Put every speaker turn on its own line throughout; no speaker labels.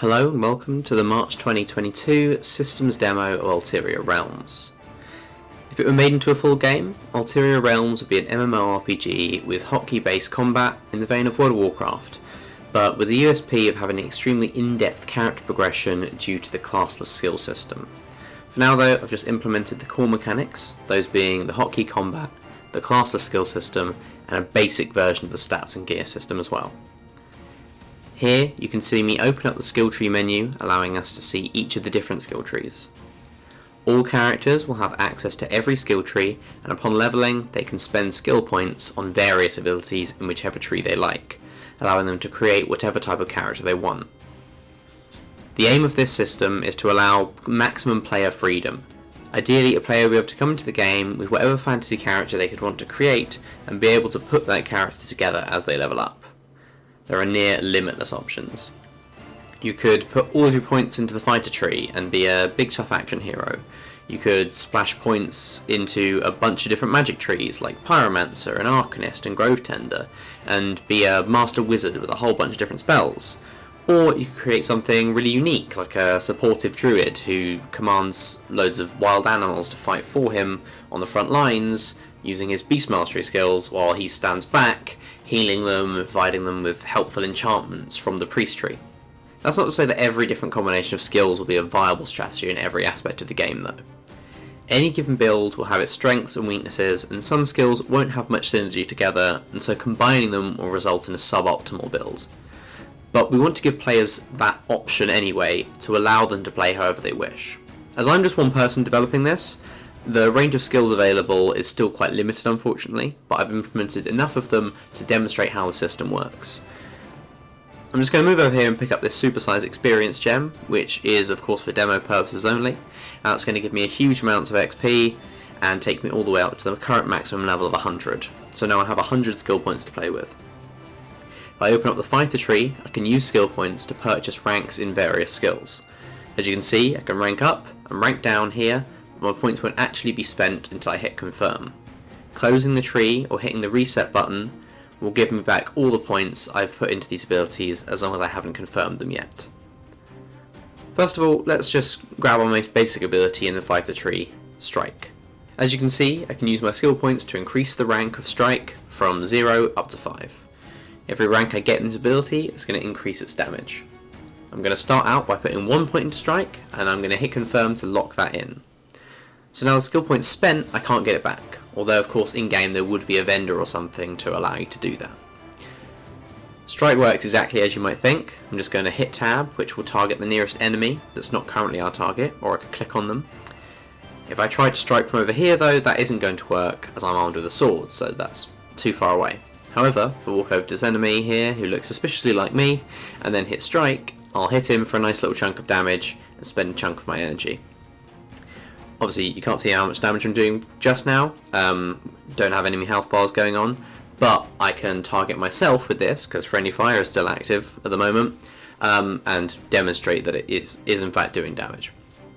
Hello and welcome to the March 2022 systems demo of Ulterior Realms. If it were made into a full game, Ulterior Realms would be an MMORPG with hotkey-based combat in the vein of World of Warcraft, but with the USP of having an extremely in-depth character progression due to the classless skill system. For now though, I've just implemented the core mechanics, those being the hotkey combat, the classless skill system, and a basic version of the stats and gear system as well. Here you can see me open up the skill tree menu, allowing us to see each of the different skill trees. All characters will have access to every skill tree, and upon leveling they can spend skill points on various abilities in whichever tree they like, allowing them to create whatever type of character they want. The aim of this system is to allow maximum player freedom. Ideally, a player will be able to come into the game with whatever fantasy character they could want to create and be able to put that character together as they level up. There are near limitless options. You could put all of your points into the fighter tree and be a big tough action hero. You could splash points into a bunch of different magic trees like Pyromancer and Arcanist and Grove Tender and be a master wizard with a whole bunch of different spells. Or you could create something really unique like a supportive druid who commands loads of wild animals to fight for him on the front lines using his beast mastery skills while he stands back, healing them, providing them with helpful enchantments from the priest tree. That's not to say that every different combination of skills will be a viable strategy in every aspect of the game though. Any given build will have its strengths and weaknesses, and some skills won't have much synergy together, and so combining them will result in a suboptimal build. But we want to give players that option anyway, to allow them to play however they wish. As I'm just one person developing this, the range of skills available is still quite limited unfortunately, but I've implemented enough of them to demonstrate how the system works. I'm just going to move over here and pick up this supersize experience gem, which is of course for demo purposes only. That's going to give me a huge amount of XP and take me all the way up to the current maximum level of 100. So now I have 100 skill points to play with. If I open up the fighter tree, I can use skill points to purchase ranks in various skills. As you can see, I can rank up and rank down here. My points won't actually be spent until I hit confirm. Closing the tree or hitting the reset button will give me back all the points I've put into these abilities as long as I haven't confirmed them yet. First of all, let's just grab our most basic ability in the fighter tree, Strike. As you can see, I can use my skill points to increase the rank of Strike from 0 up to 5. Every rank I get in this ability is going to increase its damage. I'm going to start out by putting 1 point into Strike, and I'm going to hit confirm to lock that in. So now the skill point's spent, I can't get it back, although of course in game there would be a vendor or something to allow you to do that. Strike works exactly as you might think. I'm just going to hit tab, which will target the nearest enemy that's not currently our target, or I could click on them. If I try to strike from over here though, that isn't going to work as I'm armed with a sword, so that's too far away. However, if I walk over to this enemy here who looks suspiciously like me, and then hit strike, I'll hit him for a nice little chunk of damage and spend a chunk of my energy. Obviously you can't see how much damage I'm doing just now, don't have enemy health bars going on, but I can target myself with this because friendly fire is still active at the moment, and demonstrate that it is in fact doing damage.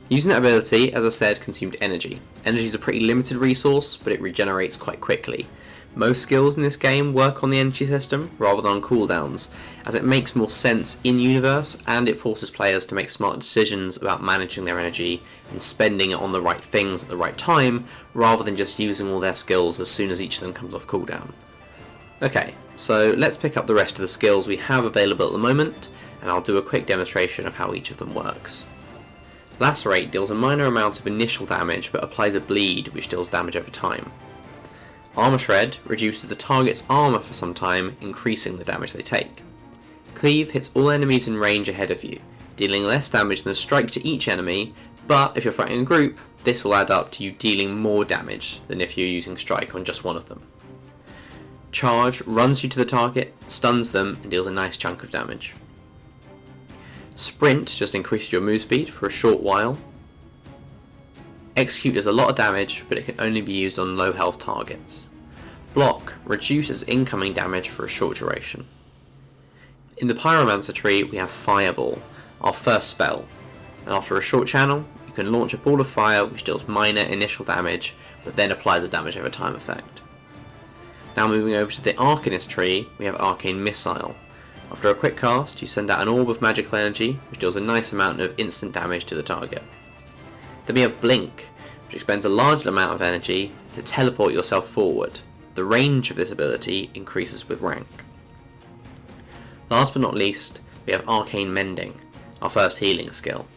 Using that ability, as I said, consumed energy. Energy is a pretty limited resource, but it regenerates quite quickly. Most skills in this game work on the energy system rather than on cooldowns, as it makes more sense in-universe and it forces players to make smart decisions about managing their energy and spending it on the right things at the right time, rather than just using all their skills as soon as each of them comes off cooldown. Okay, so let's pick up the rest of the skills we have available at the moment, and I'll do a quick demonstration of how each of them works. Lacerate deals a minor amount of initial damage but applies a bleed which deals damage over time. Armor Shred reduces the target's armor for some time, increasing the damage they take. Cleave hits all enemies in range ahead of you, dealing less damage than a strike to each enemy, but if you're fighting a group, this will add up to you dealing more damage than if you're using strike on just one of them. Charge runs you to the target, stuns them, and deals a nice chunk of damage. Sprint just increases your move speed for a short while. Execute does a lot of damage, but it can only be used on low health targets. Block reduces incoming damage for a short duration. In the Pyromancer tree we have Fireball, our first spell, and after a short channel you can launch a ball of fire which deals minor initial damage, but then applies a damage over time effect. Now moving over to the Arcanist tree, we have Arcane Missile. After a quick cast, you send out an orb of magical energy, which deals a nice amount of instant damage to the target. Then we have Blink, which expends a large amount of energy to teleport yourself forward. The range of this ability increases with rank. Last but not least, we have Arcane Mending, our first healing skill.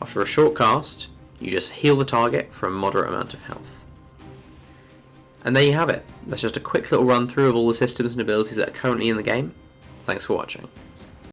After a short cast, you just heal the target for a moderate amount of health. And there you have it. That's just a quick little run through of all the systems and abilities that are currently in the game. Thanks for watching.